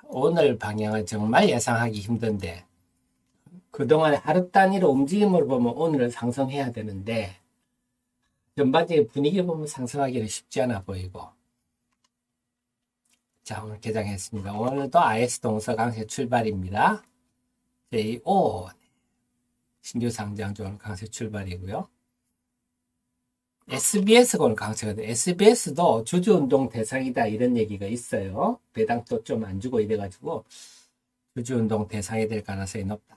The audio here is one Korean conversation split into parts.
오늘 방향은 정말 예상하기 힘든데, 그동안에 하루 단위로 움직임을 보면 오늘은 상승해야 되는데, 전반적인 분위기 보면 상승하기는 쉽지 않아 보이고. 자, 오늘 개장했습니다. 오늘도 IS 동서 강세 출발입니다. J5 신규 상장주 오늘 강세 출발이고요. SBS가 오늘 강세거든요. SBS도 주주운동 대상이다 이런 얘기가 있어요. 배당도 좀 안 주고 이래가지고 주주운동 대상이 될 가능성이 높다.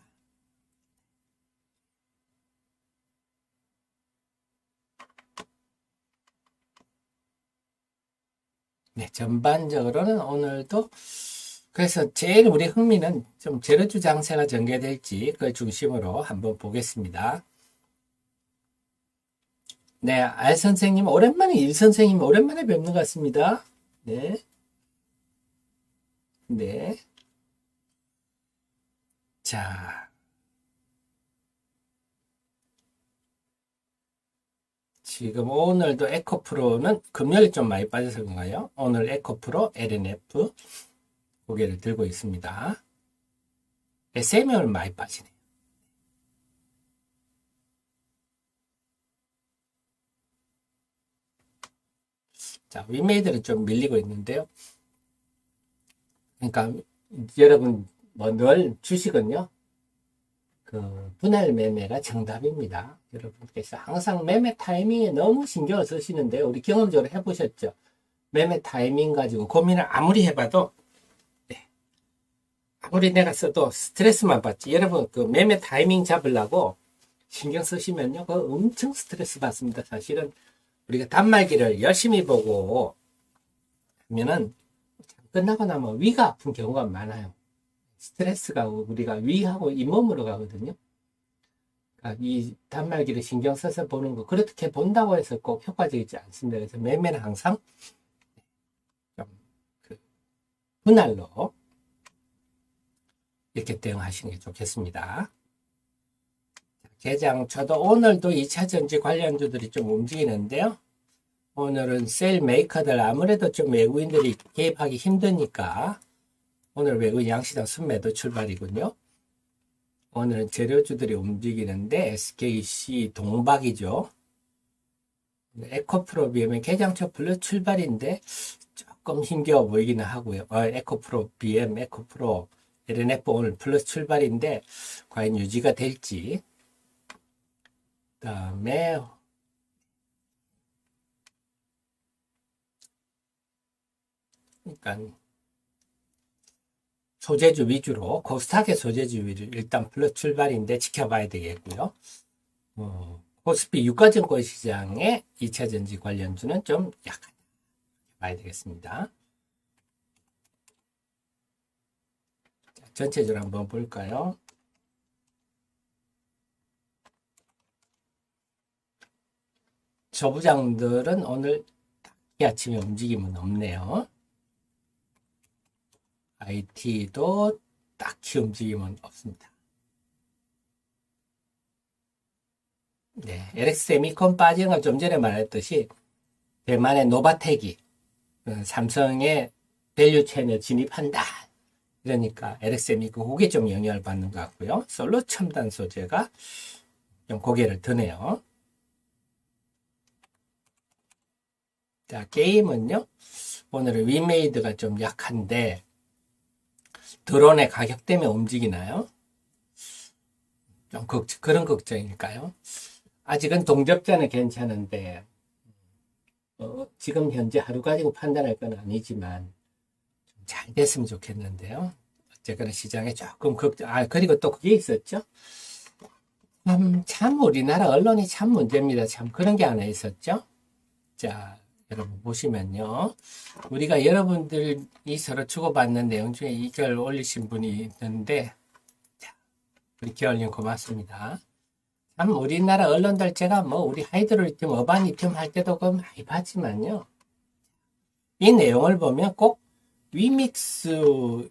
네, 전반적으로는 오늘도 그래서 제일 우리 흥미는 좀 재료주 장세가 전개될지 그걸 중심으로 한번 보겠습니다. 네, 알 선생님 오랜만에 일 선생님 오랜만에 뵙는 것 같습니다. 네, 네, 자 지금 오늘도 에코프로는 금요일 좀 많이 빠져서 그런가요? 오늘 에코프로 LNF 고개를 들고 있습니다. SM이 오늘 많이 빠지네요. 자, 윗메이들은 좀 밀리고 있는데요. 그러니까 여러분 뭐 늘 주식은요. 그 분할 매매가 정답입니다. 여러분께서 항상 매매 타이밍에 너무 신경을 쓰시는데 우리 경험적으로 해보셨죠? 매매 타이밍 가지고 고민을 아무리 해봐도 네. 아무리 내가 써도 스트레스만 받지. 여러분 그 매매 타이밍 잡으려고 신경 쓰시면요. 그 엄청 스트레스 받습니다. 사실은 우리가 단말기를 열심히 보고 하면은 끝나고 나면 위가 아픈 경우가 많아요. 스트레스가 우리가 위하고 잇몸으로 가거든요. 그러니까 이 단말기를 신경 써서 보는 거 그렇게 본다고 해서 꼭 효과적이지 않습니다. 그래서 매매는 항상 좀 그 분할로 이렇게 대응하시는 게 좋겠습니다. 개장 저도 오늘도 2차전지 관련주들이 좀 움직이는데요. 오늘은 셀 메이커들 아무래도 좀 외국인들이 개입하기 힘드니까 오늘 외국인 양시장 순매도 출발이군요. 오늘은 재료주들이 움직이는데 SKC 동박이죠. 에코프로 BM은 개장초 블루 출발인데 조금 힘겨워 보이기는 하고요. 에코프로 BM, 에코프로 LNF 오늘 플러스 출발인데 과연 유지가 될지. 그 다음에 그러니까 소재주 위주로 코스닥의 소재주 위주로 일단 플러스 출발인데 지켜봐야 되겠고요. 코스피 유가증권 시장의 2차전지 관련주는 좀 약하다 봐야 되겠습니다. 자, 전체적으로 한번 볼까요? 소부장들은 오늘 이 아침에 움직임은 없네요. IT도 딱히 움직임은 없습니다. 네, LX 세미콘 빠지는 건 좀 전에 말했듯이 대만의 노바텍이 삼성의 밸류 체인에 진입한다. 그러니까 LX 세미콘 그게 좀 영향을 받는 것 같고요. 솔로 첨단 소재가 좀 고개를 드네요. 자, 게임은요. 오늘은 위메이드가 좀 약한데 드론의 가격 때문에 움직이나요? 좀 그런 걱정일까요? 아직은 동접자는 괜찮은데 지금 현재 하루 가지고 판단할 건 아니지만 좀 잘 됐으면 좋겠는데요. 어쨌거나 시장에 조금 그리고 또 그게 있었죠. 참 우리나라 언론이 참 문제입니다. 참 그런 게 하나 있었죠. 자, 여러분 보시면요. 우리가 여러분들이 서로 주고받는 내용 중에 이 글 올리신 분이 있는데 자, 우리 기어님 고맙습니다. 참 우리나라 언론들 제가 뭐 우리 하이드로리튬, 어바니튬 할 때도 그 많이 봤지만요. 이 내용을 보면 꼭 위믹스의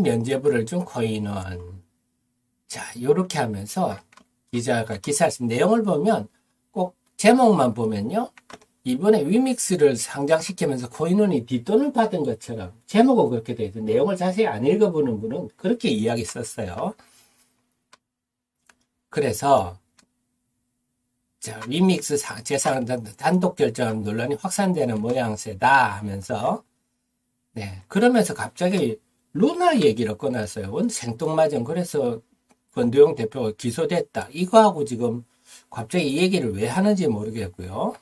면제부를 준 코인원 자, 요렇게 하면서 기자가 기사를 쓴 내용을 보면 꼭 제목만 보면요. 이번에 위믹스를 상장시키면서 코인원이 뒷돈을 받은 것처럼 제목은 그렇게 돼 있어요. 내용을 자세히 안 읽어보는 분은 그렇게 이야기 썼어요. 그래서 자, 위믹스 재산 단독 결정 논란이 확산되는 모양새다 하면서 네, 그러면서 갑자기 루나 얘기를 꺼냈어요. 원 생뚱맞은. 그래서 권도영 대표가 기소됐다. 이거하고 지금 갑자기 이 얘기를 왜 하는지 모르겠고요.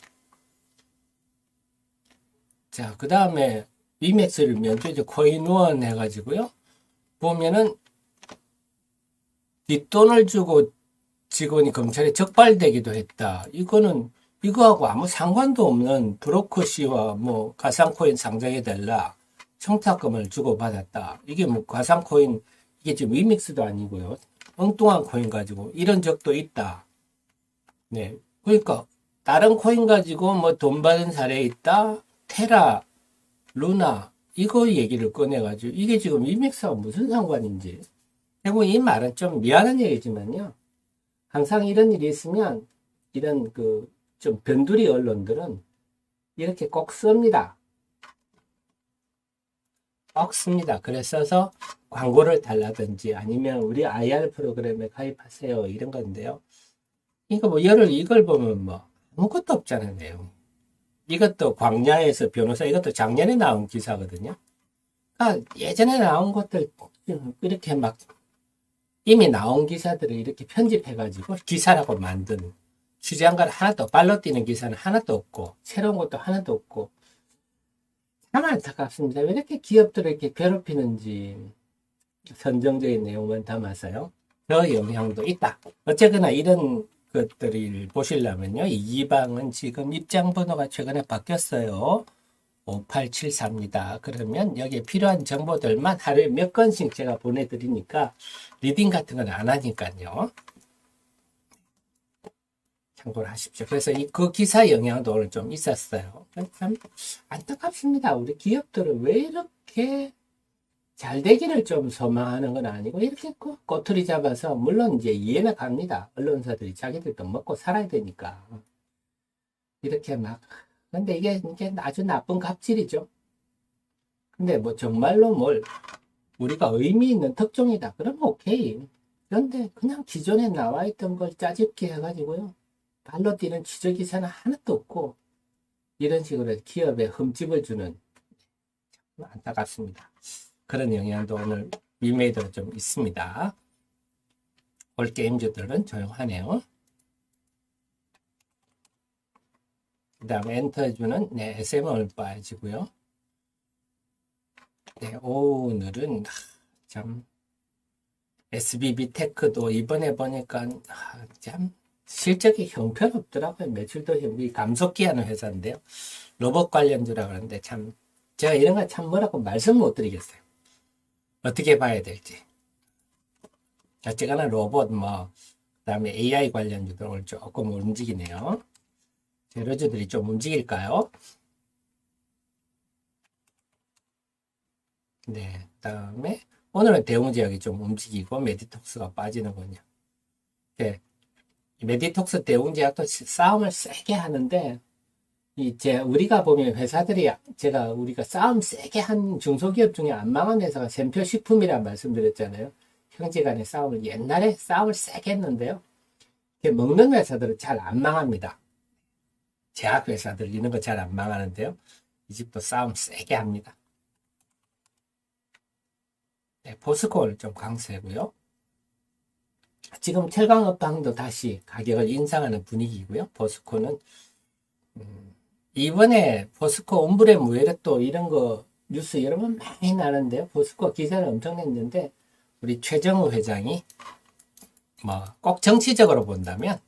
자, 그 다음에 위맥스를 면죄 코인원 해가지고요. 보면은 뒷돈을 주고 직원이 검찰에 적발되기도 했다. 이거는 이거하고 아무 상관도 없는 브로커 씨와 뭐 가상코인 상장해달라. 청탁금을 주고받았다. 이게 뭐 가상코인, 이게 지금 위믹스도 아니고요. 엉뚱한 코인 가지고 이런 적도 있다. 네. 그러니까 다른 코인 가지고 뭐 돈 받은 사례 있다. 테라, 루나 이거 얘기를 꺼내가지고 이게 지금 위믹스하고 무슨 상관인지. 결국 이 말은 좀 미안한 얘기지만요. 항상 이런 일이 있으면 이런 그 좀 변두리 언론들은 이렇게 꼭 씁니다. 꼭 씁니다. 그래서 광고를 달라든지 아니면 우리 IR 프로그램에 가입하세요 이런 건데요. 이거 뭐 이걸 보면 뭐 아무것도 없잖아요. 이것도 광야에서 변호사 이것도 작년에 나온 기사거든요. 그러니까 예전에 나온 것들 이렇게 막 이미 나온 기사들을 이렇게 편집해가지고 기사라고 만든 취재한 걸 하나도 발로 뛰는 기사는 하나도 없고 새로운 것도 하나도 없고 참 안타깝습니다. 왜 이렇게 기업들을 이렇게 괴롭히는지 선정적인 내용만 담아서요. 그 영향도 있다. 어쨌거나 이런 것들을 보시려면요. 이방은 지금 입장 번호가 최근에 바뀌었어요. 5874입니다. 그러면 여기에 필요한 정보들만 하루에 몇 건씩 제가 보내드리니까 리딩 같은 건 안 하니까요. 참고를 하십시오. 그래서 그 기사 영향도 오늘 좀 있었어요. 참 안타깝습니다. 우리 기업들은 왜 이렇게 잘 되기를 좀 소망하는 건 아니고 이렇게 꼬투리 잡아서 물론 이제 이해는 갑니다. 언론사들이 자기들도 먹고 살아야 되니까 이렇게 막 근데 이게 아주 나쁜 갑질이죠. 근데 뭐 정말로 뭘 우리가 의미 있는 특종이다. 그러면 오케이. 그런데 그냥 기존에 나와 있던 걸 짜집기 해가지고요. 발로 뛰는 취재기사는 하나도 없고 이런 식으로 기업에 흠집을 주는 안타깝습니다. 그런 영향도 오늘 위메이드로 좀 있습니다. 올 게임주들은 조용하네요. 그 다음에 엔터주는 네, SM을 빠지고요. 네, 오늘은 참 SBB 테크도 이번에 보니까 참 실적이 형편없더라고요. 매출도 감속기하는 회사인데요. 로봇 관련주라 그러는데 참 제가 이런 거 참 뭐라고 말씀 못 드리겠어요. 어떻게 봐야 될지. 어쨌거나 로봇 뭐 그다음에 AI 관련주들 오늘 조금 움직이네요. 재료주들이 좀 움직일까요? 네, 그다음에 오늘은 대웅제약이 좀 움직이고 메디톡스가 빠지는군요. 네, 메디톡스 대웅제약도 싸움을 세게 하는데 이제 우리가 보면 회사들이 우리가 싸움 세게 한 중소기업 중에 안 망한 회사가 샘표식품이라 말씀드렸잖아요. 형제간의 싸움을 옛날에 싸움을 세게 했는데요. 먹는 회사들은 잘 안 망합니다. 제약 회사들 이런 거 잘 안 망하는데요. 이 집도 싸움 세게 합니다. 네, 포스코는 좀 강세고요. 지금 철강업황도 다시 가격을 인상하는 분위기고요. 포스코는 이번에 포스코 옴브레 무에르또 이런 거 뉴스 여러 번 많이 나는데요. 포스코 기사를 엄청 냈는데 우리 최정우 회장이 뭐 꼭 정치적으로 본다면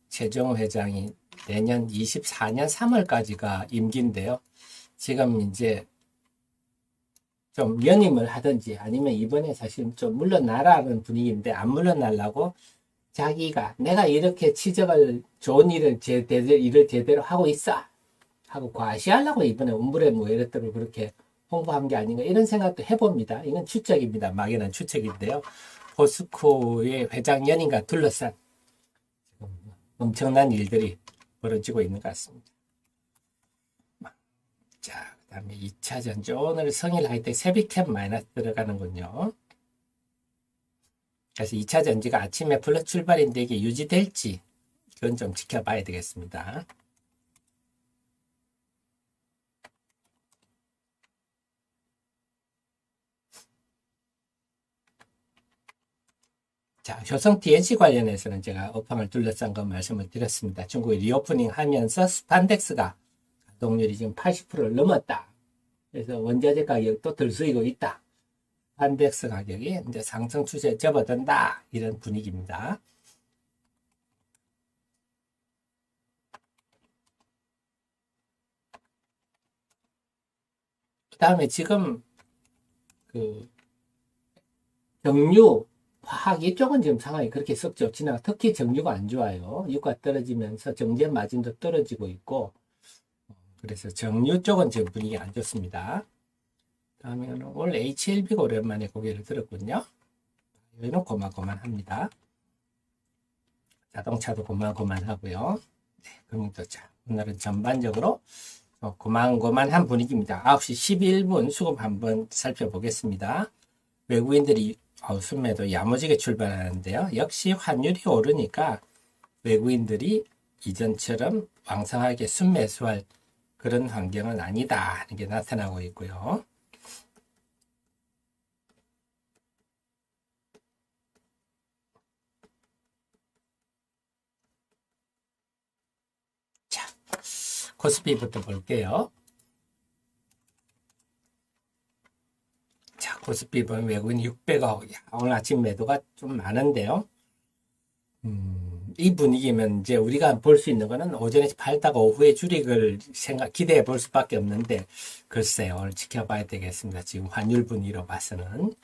최정우 회장이 내년 24년 3월까지가 임기인데요. 지금 이제 좀 연임을 하든지 아니면 이번에 사실 좀 물러나라는 분위기인데 안 물러나려고 자기가 내가 이렇게 좋은 일을 제대로 하고 있어 하고 과시하려고 이번에 옴브레 무에르토를 그렇게 홍보한 게 아닌가 이런 생각도 해봅니다. 이건 추측입니다. 막연한 추측인데요. 포스코의 회장 연임과 둘러싼 엄청난 일들이 벌어지고 있는 것 같습니다. 자, 그 다음에 2차 전지. 오늘 성일 하이텍 세비캡 마이너스 들어가는군요. 그래서 2차 전지가 아침에 플러스 출발인데 이게 유지될지 그건 좀 지켜봐야 되겠습니다. 자, 효성 TNC 관련해서는 제가 업황을 둘러싼 거 말씀을 드렸습니다. 중국이 리오프닝 하면서 스판덱스가 가동률이 지금 80%를 넘었다. 그래서 원자재 가격도 들수이고 있다. 스판덱스 가격이 이제 상승 추세에 접어든다. 이런 분위기입니다. 그 다음에 지금 그 정유 화학 이쪽은 지금 상황이 그렇게 썩 좋지는 않아요. 특히 정유가 안 좋아요. 유가 떨어지면서 정제 마진도 떨어지고 있고, 그래서 정유 쪽은 지금 분위기 안 좋습니다. 다음에는 오늘 HLB가 오랜만에 고개를 들었군요. 여기는 고만고만합니다. 자동차도 고만고만하고요. 네, 금융도자. 오늘은 전반적으로 고만고만한 분위기입니다. 9시 11분 수급 한번 살펴보겠습니다. 외국인들이 순매도 야무지게 출발하는데요. 역시 환율이 오르니까 외국인들이 이전처럼 왕성하게 순매수할 그런 환경은 아니다 하는 게 나타나고 있고요. 자, 코스피부터 볼게요. 자, 코스피 보면 외국인 600억. 오늘 아침 매도가 좀 많은데요. 이 분위기면 이제 우리가 볼 수 있는 거는 오전에 팔다가 오후에 줄익을 기대해 볼 수밖에 없는데, 글쎄요, 오늘 지켜봐야 되겠습니다. 지금 환율 분위기로 봐서는. 그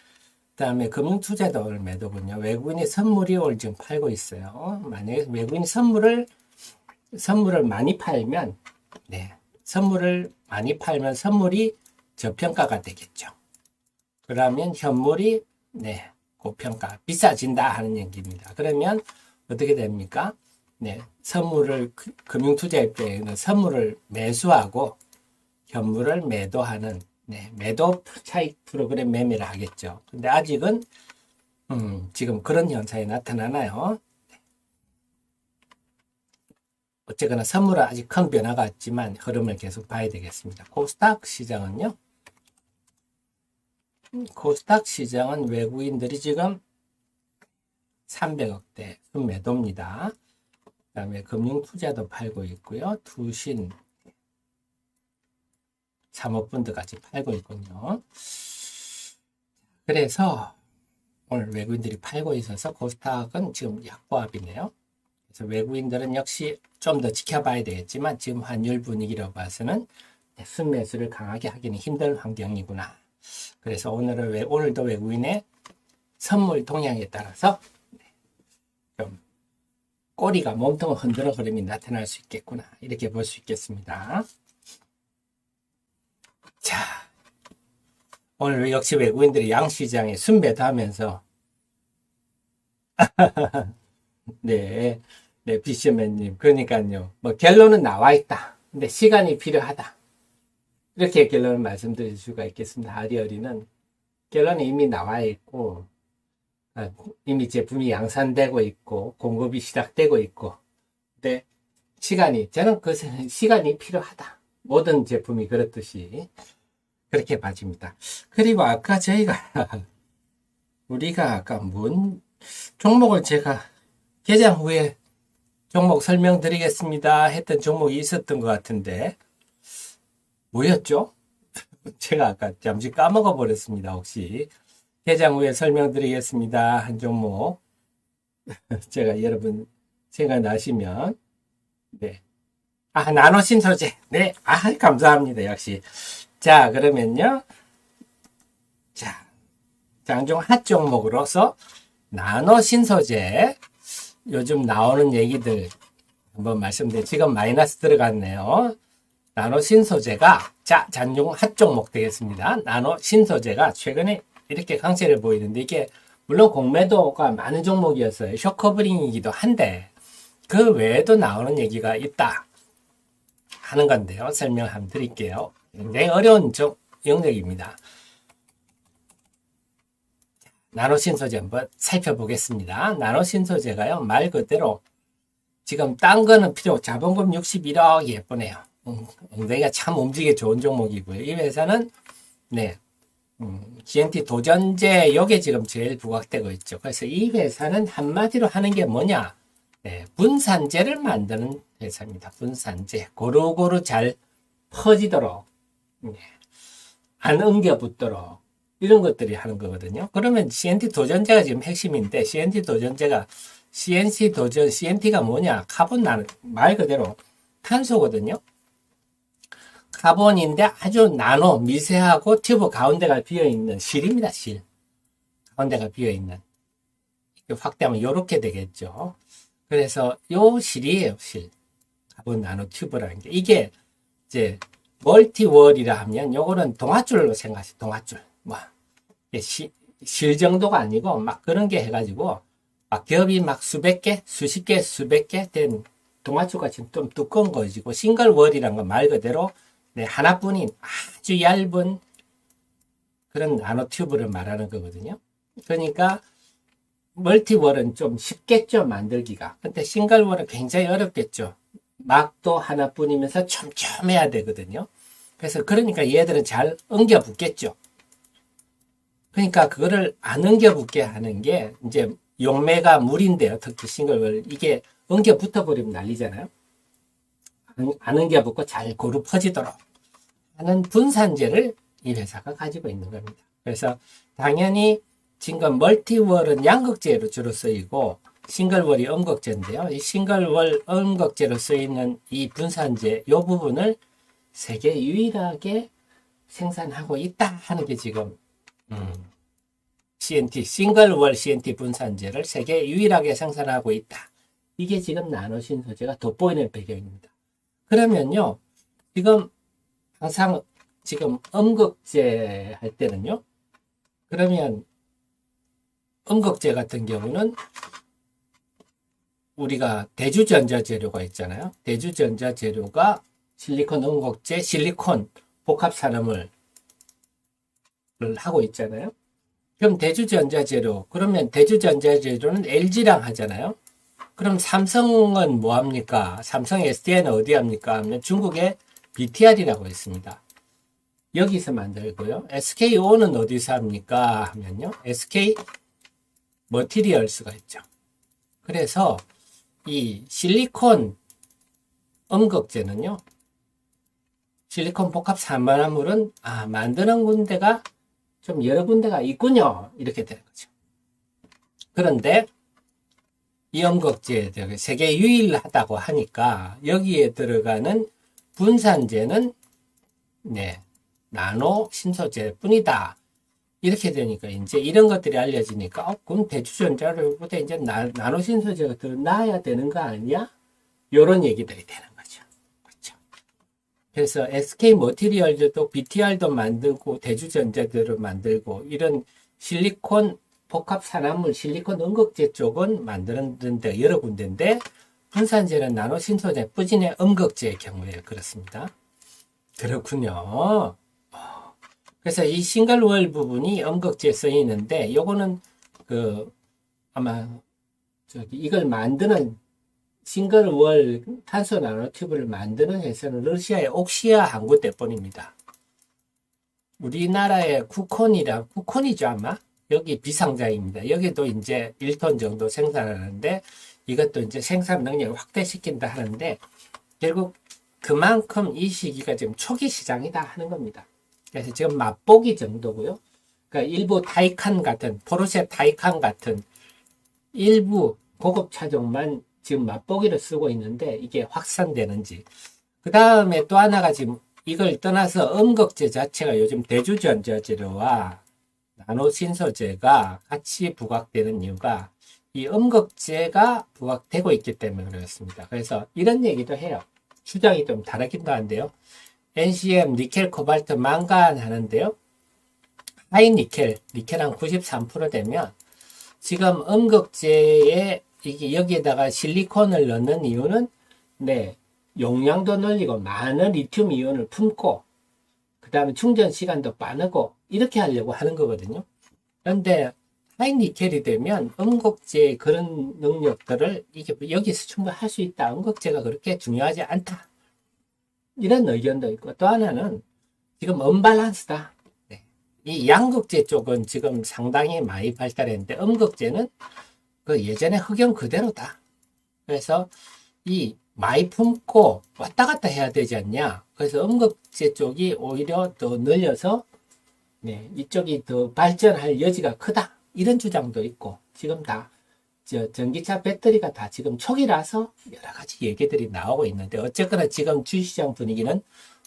다음에 금융투자도 오늘 매도군요. 외국인이 선물이 오늘 지금 팔고 있어요. 만약에 외국인이 선물을 많이 팔면, 네, 선물을 많이 팔면 선물이 저평가가 되겠죠. 그러면 현물이 네, 고평가, 비싸진다 하는 얘기입니다. 그러면 어떻게 됩니까? 네, 선물을 금융투자일 때는 선물을 매수하고 현물을 매도하는 네, 매도 차익 프로그램 매매를 하겠죠. 근데 아직은 지금 그런 현상이 나타나나요? 어쨌거나 선물은 아직 큰 변화가 없지만 흐름을 계속 봐야 되겠습니다. 코스닥 시장은요. 코스닥 시장은 외국인들이 지금 300억대 순매도입니다. 그 다음에 금융투자도 팔고 있고요. 투신, 사모펀드까지 팔고 있군요. 그래서 오늘 외국인들이 팔고 있어서 코스닥은 지금 약보합이네요. 그래서 외국인들은 역시 좀 더 지켜봐야 되겠지만 지금 환율 분위기로 봐서는 순매수를 강하게 하기는 힘든 환경이구나. 그래서 오늘도 외국인의 선물 동향에 따라서 좀 꼬리가 몸통을 흔들어 흐름이 나타날 수 있겠구나. 이렇게 볼 수 있겠습니다. 자, 오늘 역시 외국인들이 양시장에 순매도하면서 네, 네, 비셔맨님. 그러니까요. 뭐 결론은 나와 있다. 근데 시간이 필요하다. 이렇게 결론을 말씀드릴 수가 있겠습니다. 하리어리는 결론이 이미 나와 있고 이미 제품이 양산되고 있고 공급이 시작되고 있고 근데 저는 그 시간이 필요하다. 모든 제품이 그렇듯이 그렇게 봐집니다. 그리고 아까 우리가 아까 뭔 종목을 제가 개장 후에 종목 설명드리겠습니다 했던 종목이 있었던 것 같은데 뭐였죠? 제가 아까 잠시 까먹어 버렸습니다. 혹시 개장 후에 설명드리겠습니다 한 종목 제가 여러분 생각나시면 네. 나노신소재. 네. 감사합니다. 역시. 자, 그러면요. 자, 장중 핫 종목으로서 나노신소재. 요즘 나오는 얘기들 한번 말씀드려. 지금 마이너스 들어갔네요. 나노신소재가, 장중 핫 종목 되겠습니다. 나노신소재가 최근에 이렇게 강세를 보이는데 이게 물론 공매도가 많은 종목이었어요. 쇼커버링이기도 한데 그 외에도 나오는 얘기가 있다 하는 건데요. 설명 한번 드릴게요. 굉장히 어려운 영역입니다. 나노신소재 한번 살펴보겠습니다. 나노신소재가요, 말 그대로 지금 딴 거는 필요 없고 자본금 61억 예쁘네요. 엉덩이가 참 움직이기 좋은 종목이고요. 이 회사는 네, GNT 도전제 요게 지금 제일 부각되고 있죠. 그래서 이 회사는 한마디로 하는 게 뭐냐? 네, 분산제를 만드는 회사입니다. 분산제 고루고루 잘 퍼지도록 네, 안 엉겨붙도록 이런 것들이 하는 거거든요. 그러면 CNT 도전제가 지금 핵심인데 CNT 도전제가 CNT가 뭐냐? 카본 나는 말 그대로 탄소거든요. 카본인데 아주 나노 미세하고 튜브 가운데가 비어있는 실입니다. 실 가운데가 비어있는 확대하면 이렇게 되겠죠. 그래서 요 실이에요. 실 카본 나노 튜브라는 게 이게 이제 멀티월이라 하면 요거는 동아줄로 생각하세요. 동아줄 뭐 실 정도가 아니고 막 그런 게 해가지고 막 겹이 막 수백 개, 수십 개, 수백 개 된 동아줄같이 좀 두꺼운 거지고 싱글월이란 건 말 그대로 네, 하나뿐인 아주 얇은 그런 나노튜브를 말하는 거거든요. 그러니까 멀티월은 좀 쉽겠죠, 만들기가. 근데 싱글월은 굉장히 어렵겠죠. 막도 하나뿐이면서 촘촘해야 되거든요. 그래서 그러니까 얘들은 잘 엉겨 붙겠죠. 그러니까 그거를 안 엉겨 붙게 하는 게 이제 용매가 물인데요. 특히 싱글월 이게 엉겨 붙어버리면 난리잖아요. 안 엉겨 붙고 잘 고루 퍼지도록 하는 분산제를 이 회사가 가지고 있는 겁니다. 그래서 당연히 지금 멀티월은 양극재로 주로 쓰이고 싱글월이 음극재인데요. 이 싱글월 음극재로 쓰이는 이 분산재 이 부분을 세계 유일하게 생산하고 있다 하는 게 지금 CNT 싱글월 CNT 분산재를 세계 유일하게 생산하고 있다. 이게 지금 나노신소재가 돋보이는 배경입니다. 그러면요, 지금 항상 지금 음극재 할 때는요, 그러면 음극재 같은 경우는 우리가 대주전자 재료가 있잖아요. 대주전자 재료가 실리콘 음극재, 실리콘 복합 산업을 하고 있잖아요. 그럼 대주전자 재료, 그러면 대주전자 재료는 LG랑 하잖아요. 그럼 삼성은 뭐 합니까? 삼성 SDI는 어디 합니까? 하면 중국의 BTR이라고 있습니다. 여기서 만들고요. SKO는 어디서 합니까? 하면요. SK 머티리얼스가 있죠. 그래서 이 실리콘 음극재는요. 실리콘 복합 산만화물은 만드는 군데가 좀 여러 군데가 있군요. 이렇게 되는 거죠. 그런데 이 음극재 세계 유일하다고 하니까 여기에 들어가는 분산재는 네, 나노 신소재 뿐이다. 이렇게 되니까 이제 이런 것들이 알려지니까 그럼 대주전자로보다 이제 나노 신소재가 더 나아야 되는 거 아니야? 이런 얘기들이 되는 거죠. 그렇죠. 그래서 SK 머티리얼도 BTR도 만들고 대주전자들을 만들고 이런 실리콘 복합 산화물 실리콘 음극재 쪽은 만드는데 여러 군데인데 분산재는 나노 신소재 뿌진의 음극재의 경우에 그렇습니다. 그렇군요. 그래서 이 싱글월 부분이 음극재에 쓰이는데 요거는 아마 이걸 만드는 싱글월 탄소 나노튜브를 만드는 회사는 러시아의 옥시아 항구 때뿐입니다. 우리나라의 쿠콘이죠 아마. 여기 비상장입니다. 여기도 이제 1톤 정도 생산하는데 이것도 이제 생산 능력을 확대시킨다 하는데 결국 그만큼 이 시기가 지금 초기 시장이다 하는 겁니다. 그래서 지금 맛보기 정도고요. 그러니까 일부 타이칸 같은 포르쉐 타이칸 같은 일부 고급 차종만 지금 맛보기로 쓰고 있는데 이게 확산되는지. 그 다음에 또 하나가 지금 이걸 떠나서 음극재 자체가 요즘 대주전자 재료와 나노신소재가 같이 부각되는 이유가 이 음극재가 부각되고 있기 때문에 그렇습니다. 그래서 이런 얘기도 해요. 주장이 좀 다르기도 한데요. NCM, 니켈, 코발트, 망간 하는데요. 하이 니켈 한 93% 되면 지금 음극재에 이게 여기에다가 실리콘을 넣는 이유는 네, 용량도 늘리고 많은 리튬 이온을 품고 그 다음에 충전 시간도 빠르고 이렇게 하려고 하는 거거든요. 그런데 하이니켈이 되면 음극재의 그런 능력들을 이게 여기서 충분히 할 수 있다. 음극재가 그렇게 중요하지 않다. 이런 의견도 있고, 또 하나는 지금 언밸런스다. 네. 이 양극재 쪽은 지금 상당히 많이 발달했는데 음극재는 그 예전에 흑연 그대로다. 그래서 이 많이 품고 왔다 갔다 해야 되지 않냐. 그래서 음극재 쪽이 오히려 더 늘려서 네, 이쪽이 더 발전할 여지가 크다. 이런 주장도 있고 지금 다 전기차 배터리가 다 지금 초기라서 여러 가지 얘기들이 나오고 있는데 어쨌거나 지금 주시장 분위기는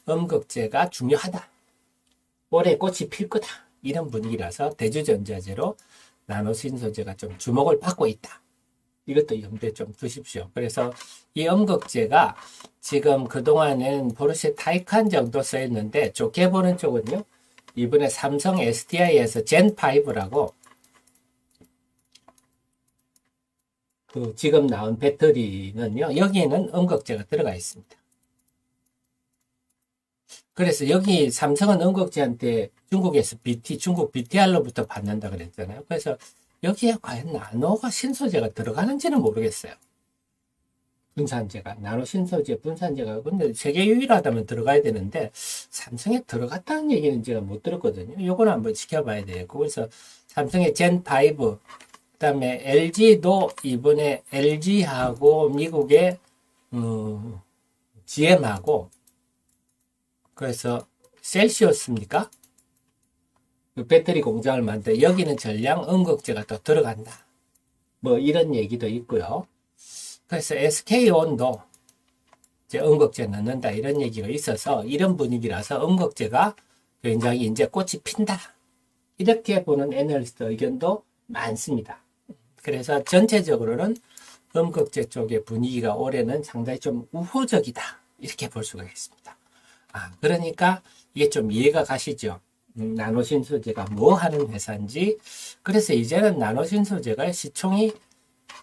음극재가 중요하다. 올해 꽃이 필 거다. 이런 분위기라서 대주전자재로 나노신소재가 좀 주목을 받고 있다. 이것도 염두에 좀 두십시오. 그래서 이 음극재가 지금 그동안은 포르쉐 타이칸 정도 써있는데 좋게 보는 쪽은요. 이번에 삼성 SDI에서 젠5라고 그 지금 나온 배터리는요. 여기에는 음극재가 들어가 있습니다. 그래서 여기 삼성은 음극재한테 중국에서 중국 BTR로부터 받는다 그랬잖아요. 그래서 여기에 과연 나노가 신소재가 들어가는지는 모르겠어요. 분산재가, 나노 신소재 분산재가 근데 세계 유일하다면 들어가야 되는데 삼성에 들어갔다는 얘기는 제가 못 들었거든요. 요거는 한번 지켜봐야 되고 그래서 삼성의 젠5 그다음에 LG도 이번에 LG하고 미국의 GM하고 그래서 셀시우스입니까? 그 배터리 공장을 만들 여기는 전량 음극재가 또 들어간다. 뭐 이런 얘기도 있고요. 그래서 SK온도 이제 음극재 넣는다 이런 얘기가 있어서 이런 분위기라서 음극재가 굉장히 이제 꽃이 핀다. 이렇게 보는 애널리스트 의견도 많습니다. 그래서 전체적으로는 음극재 쪽의 분위기가 올해는 상당히 좀 우호적이다. 이렇게 볼 수가 있습니다. 그러니까 이게 좀 이해가 가시죠? 나노신소재가 뭐 하는 회사인지. 그래서 이제는 나노신소재가 시총이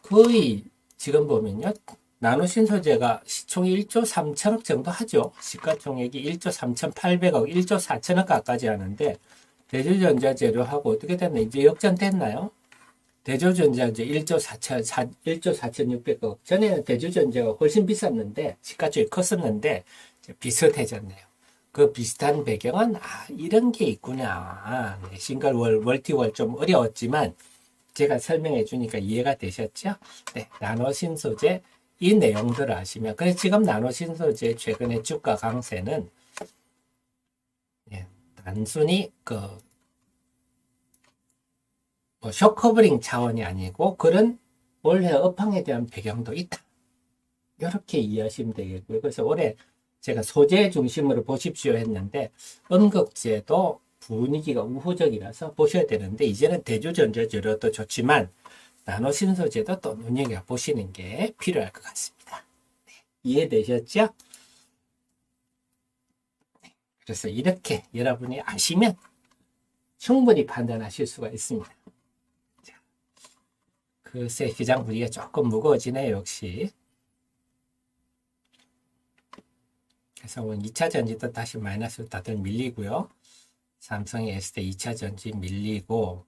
거의 지금 보면요. 나노신소재가 시총이 1조 3천억 정도 하죠. 시가총액이 1조 3,800억, 1조 4천억 가까지 하는데 대주전자재료하고 어떻게 됐나? 이제 역전됐나요? 대주전자재 1조 4,600억. 전에는 대주전자가 훨씬 비쌌는데 시가총액이 컸었는데 비슷해졌네요. 그 비슷한 배경은 이런 게 있구나. 네, 싱글월, 멀티월 좀 어려웠지만 제가 설명해 주니까 이해가 되셨죠? 네, 나노신소재 이 내용들을 아시면 그래서 지금 나노신소재 최근에 주가 강세는 단순히 뭐 쇼커버링 차원이 아니고 그런 올해 업황에 대한 배경도 있다. 이렇게 이해하시면 되겠고요. 그래서 올해 제가 소재 중심으로 보십시오 했는데 음극재도 분위기가 우호적이라서 보셔야 되는데 이제는 대주전자재료도 좋지만 나노신소재도 또 눈여겨보시는 게 필요할 것 같습니다. 네, 이해되셨죠? 네, 그래서 이렇게 여러분이 아시면 충분히 판단하실 수가 있습니다. 자, 글쎄 시장 분위기가 조금 무거워지네요. 역시. 그래서 오늘 2차 전지도 다시 마이너스로 다들 밀리고요. 삼성의 S대 2차 전지 밀리고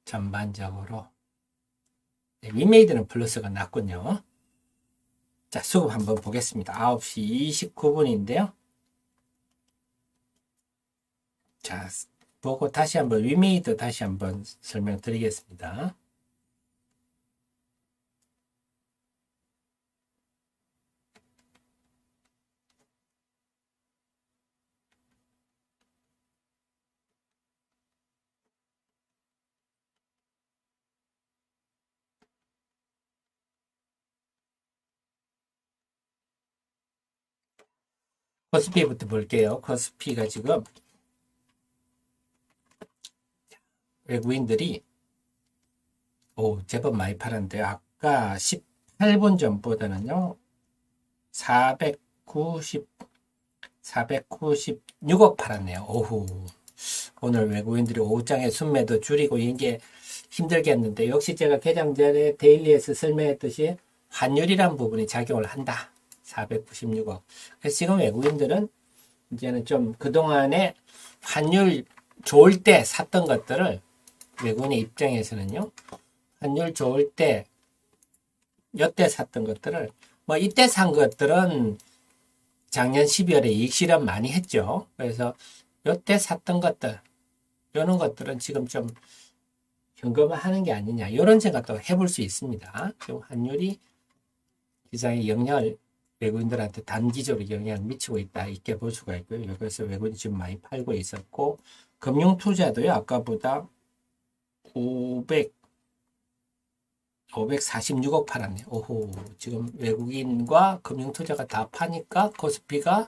전반적으로 위메이드는 플러스가 났군요. 자, 수급 한번 보겠습니다. 9시 29분인데요. 자, 보고 다시 한번 위메이드 다시 한번 설명드리겠습니다. 코스피부터 볼게요. 코스피가 지금 외국인들이 제법 많이 팔았는데 아까 18분 전보다는요 496억 팔았네요. 오늘 외국인들이 오후장에 순매도 줄이고 이게 힘들겠는데 역시 제가 개장 전에 데일리에서 설명했듯이 환율이란 부분이 작용을 한다. 496억. 그래서 지금 외국인들은 이제는 좀 그동안에 환율 좋을 때 샀던 것들을 외국인의 입장에서는요. 환율 좋을 때 이때 샀던 것들을 뭐 이때 산 것들은 작년 12월에 이익 실현 많이 했죠. 그래서 이때 샀던 것들 이런 것들은 지금 좀 현금화하는 게 아니냐 이런 생각도 해볼 수 있습니다. 지금 환율이 시장에 영향을 외국인들한테 단기적으로 영향을 미치고 있다 이렇게 볼 수가 있고요. 그래서 외국인이 지금 많이 팔고 있었고 금융 투자도요 아까보다 546억 팔았네. 오호, 지금 외국인과 금융 투자가 다 파니까 코스피가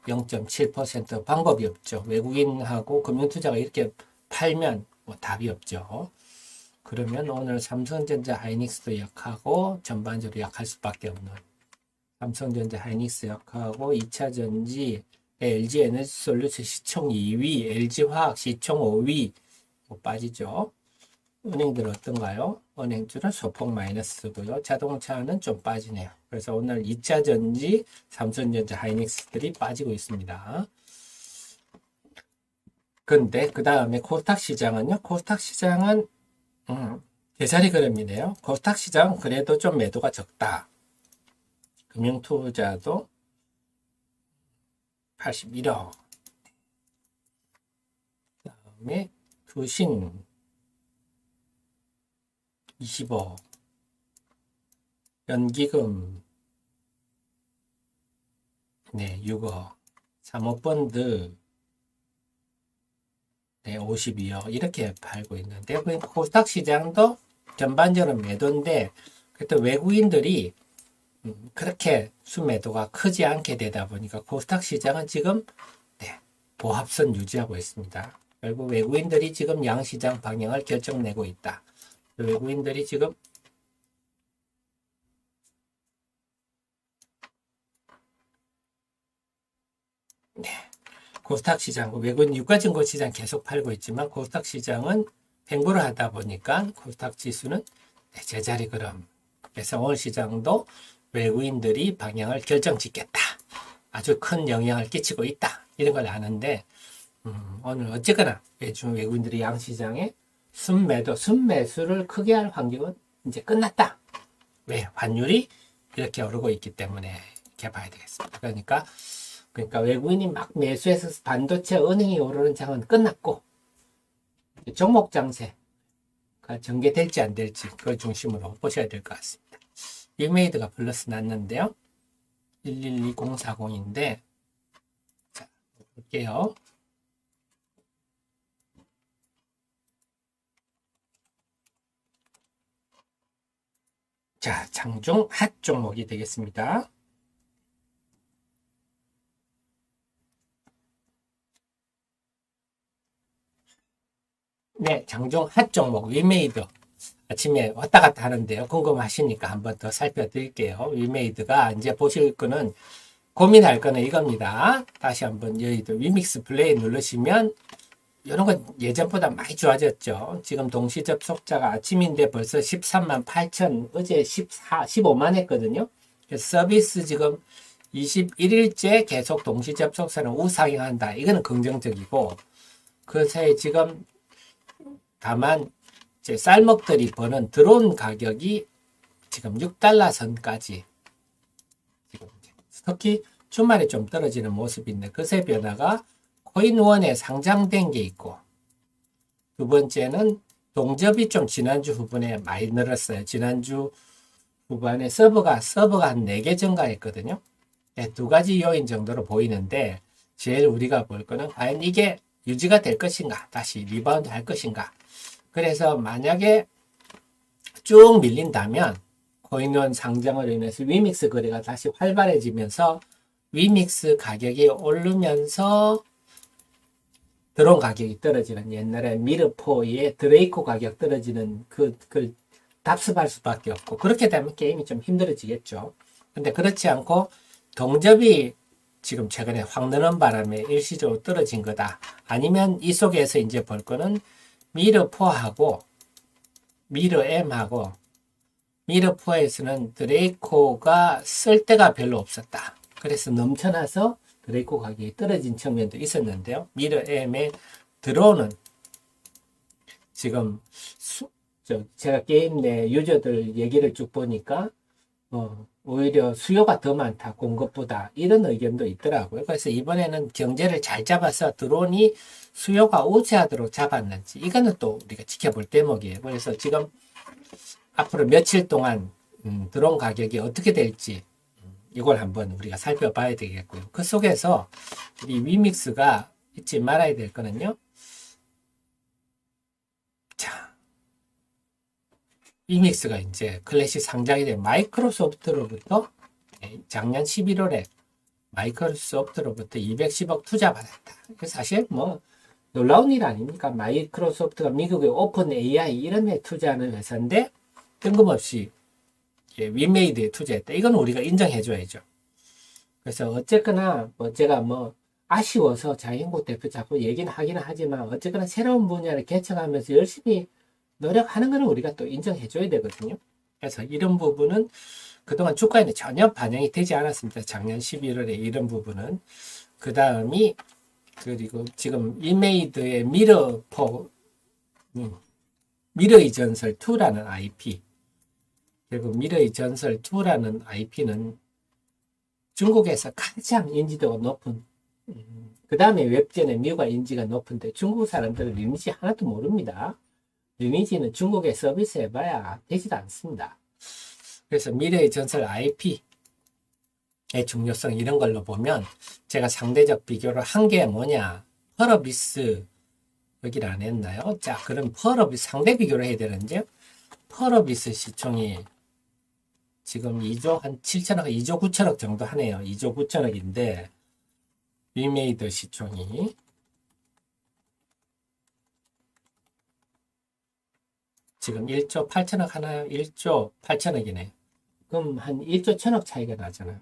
0.7% 방법이 없죠. 외국인하고 금융 투자가 이렇게 팔면 뭐 답이 없죠. 그러면 오늘 삼성전자 하이닉스도 약하고 전반적으로 약할 수밖에 없는 삼성전자 하이닉스 약하고 2차전지 LG 에너지솔루션 시총 2위, LG화학 시총 5위 뭐 빠지죠. 은행들 어떤가요? 은행주는 소폭 마이너스고요. 자동차는 좀 빠지네요. 그래서 오늘 2차전지, 삼성전자, 하이닉스들이 빠지고 있습니다. 근데 그 다음에 코스닥 시장은요. 코스닥 시장은 개자리 그림이네요. 코스닥 시장 그래도 좀 매도가 적다. 금융투자도 81억. 그 다음에 두신 20억. 연기금 네 6억. 사모펀드 네 52억. 이렇게 팔고 있는데 코스닥 시장도 전반적으로 매도인데 그래도 외국인들이 그렇게 순매도가 크지 않게 되다 보니까 코스닥 시장은 지금 네, 보합선 유지하고 있습니다. 결국 외국인들이 지금 양시장 방향을 결정내고 있다. 외국인들이 지금 네, 코스닥 시장, 외국인 유가증권 시장 계속 팔고 있지만 코스닥 시장은 횡보를 하다 보니까 코스닥 지수는 네, 제자리 걸음. 그래서 오늘 시장도 외국인들이 방향을 결정짓겠다. 아주 큰 영향을 끼치고 있다. 이런 걸 아는데 오늘 어쨌거나 외국인들이 양시장에 순매수를 크게 할 환경은 이제 끝났다. 왜? 환율이 이렇게 오르고 있기 때문에 이렇게 봐야 되겠습니다. 그러니까 외국인이 막 매수해서 반도체 은행이 오르는 장은 끝났고 종목 장세가 전개될지 안 될지 그걸 중심으로 보셔야 될 것 같습니다. 위메이드가 플러스 났는데요. 112040인데 자, 볼게요. 자, 장중 핫 종목이 되겠습니다. 네, 장중 핫 종목 위메이드 아침에 왔다 갔다 하는데요. 궁금하시니까 한번 더 살펴드릴게요. 위메이드가 이제 보실 거는 고민할 거는 이겁니다. 다시 한번 여기도 위믹스 플레이 누르시면 이런 건 예전보다 많이 좋아졌죠. 지금 동시 접속자가 아침인데 벌써 13만 8천, 어제 15만 했거든요. 그래서 서비스 지금 21일째 계속 동시 접속자는 우상향한다. 이거는 긍정적이고, 그 사이 지금 다만 이제 쌀먹들이 버는 드론 가격이 지금 6달러 선까지 지금 특히 주말에 좀 떨어지는 모습인데 그새 변화가 코인원에 상장된 게 있고 두 번째는 동접이 좀 지난주 후반에 많이 늘었어요. 지난주 후반에 서버가 한 4개 증가했거든요. 네, 두 가지 요인 정도로 보이는데 제일 우리가 볼 거는 과연 이게 유지가 될 것인가 다시 리바운드 할 것인가. 그래서 만약에 쭉 밀린다면 코인원 상장으로 인해서 위믹스 거래가 다시 활발해지면서 위믹스 가격이 오르면서 드론 가격이 떨어지는 옛날에 미르포의 드레이코 가격 떨어지는 그걸 답습할 수밖에 없고 그렇게 되면 게임이 좀 힘들어지겠죠. 근데 그렇지 않고 동접이 지금 최근에 확 느는 바람에 일시적으로 떨어진 거다. 아니면 이 속에서 이제 볼 거는 미르4하고 미르M하고 미르4에서는 드레이코가 쓸 데가 별로 없었다. 그래서 넘쳐나서 드레이코 가격이 떨어진 측면도 있었는데요. 미러 M의 들어오는 지금 제가 게임 내 유저들 얘기를 쭉 보니까 오히려 수요가 더 많다 공급보다 이런 의견도 있더라고요. 그래서 이번에는 경제를 잘 잡아서 드론이 수요가 우세하도록 잡았는지 이거는 또 우리가 지켜볼 대목이에요. 그래서 지금 앞으로 며칠 동안 드론 가격이 어떻게 될지 이걸 한번 우리가 살펴봐야 되겠고요. 그 속에서 우리 위믹스가 잊지 말아야 될 거는요. 자, 위믹스가 이제 클래식 상장이 된 마이크로소프트로부터 작년 11월에 마이크로소프트로부터 210억 투자 받았다. 사실 뭐 놀라운 일 아닙니까? 마이크로소프트가 미국의 오픈 AI 이런 데 투자하는 회사인데 뜬금없이 위메이드에 투자했다. 이건 우리가 인정해줘야죠. 그래서 어쨌거나 뭐 제가 뭐 아쉬워서 자인국 대표 자꾸 얘기는 하기는 하지만 어쨌거나 새로운 분야를 개척하면서 열심히 노력하는 것은 우리가 또 인정해줘야 되거든요. 그래서 이런 부분은 그동안 주가에는 전혀 반영이 되지 않았습니다. 작년 11월에 이런 부분은. 그 다음이 그리고 지금 위메이드의 미러 이전설 2라는 IP 결국 미러의 전설 2라는 IP는 중국에서 가장 인지도가 높은 그 다음에 웹전의 미국가 인지가 높은데 중국 사람들은 리니지 하나도 모릅니다. 리니지는 중국에 서비스 해봐야 되지도 않습니다. 그래서 미래의 전설 IP의 중요성 이런 걸로 보면 제가 상대적 비교를 한 게 뭐냐 펄어비스 여기를 안 했나요? 자 그럼 펄어비스 상대 비교를 해야 되는데 펄어비스 시총이 지금 2조 한 7천억, 2조 9천억 정도 하네요. 2조 9천억인데 위메이드 시총이 지금 1조 8천억 하나요? 1조 8천억이네요. 그럼 한 1조 1천억 차이가 나잖아요.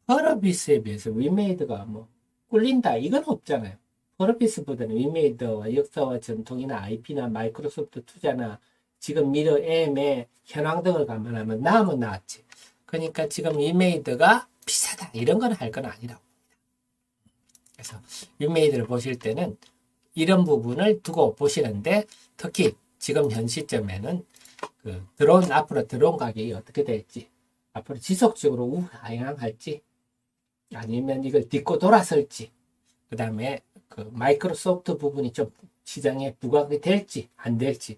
펄어비스에 비해서 위메이드가 뭐 꿀린다 이건 없잖아요. 펄어비스보다는 위메이드와 역사와 전통이나 IP나 마이크로소프트 투자나 지금 미러 M의 현황 등을 감안하면 나으면 나았지. 그러니까 지금 위메이드가 비싸다 이런 건 할 건 아니라고 봅니다. 그래서 위메이드를 보실 때는 이런 부분을 두고 보시는데 특히 지금 현 시점에는 그 앞으로 드론 가격이 어떻게 될지 앞으로 지속적으로 우하향할지 아니면 이걸 딛고 돌아설지 그 다음에 그 마이크로소프트 부분이 좀 시장에 부각이 될지 안 될지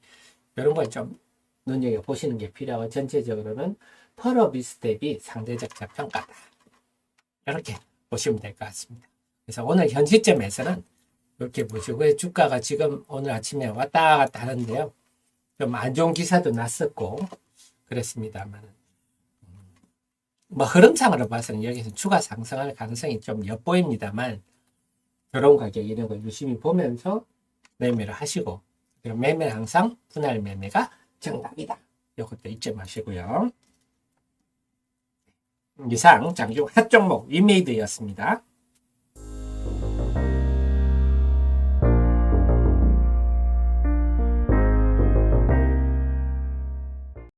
이런 걸 좀 눈여겨보시는 게 필요하고 전체적으로는 펄어비스 대비 상대적 저평가다. 이렇게 보시면 될 것 같습니다. 그래서 오늘 현 시점에서는 이렇게 보시고 주가가 지금 오늘 아침에 왔다 갔다 하는데요. 좀 안 좋은 기사도 났었고 그랬습니다만 뭐 흐름상으로 봐서는 여기서 추가 상승할 가능성이 좀 엿보입니다만 드론 가격 이런 거 유심히 보면서 매매를 하시고 매매는 항상 분할 매매가 정답이다. 이것도 잊지 마시고요. 이상 장중 핫종목 위메이드였습니다.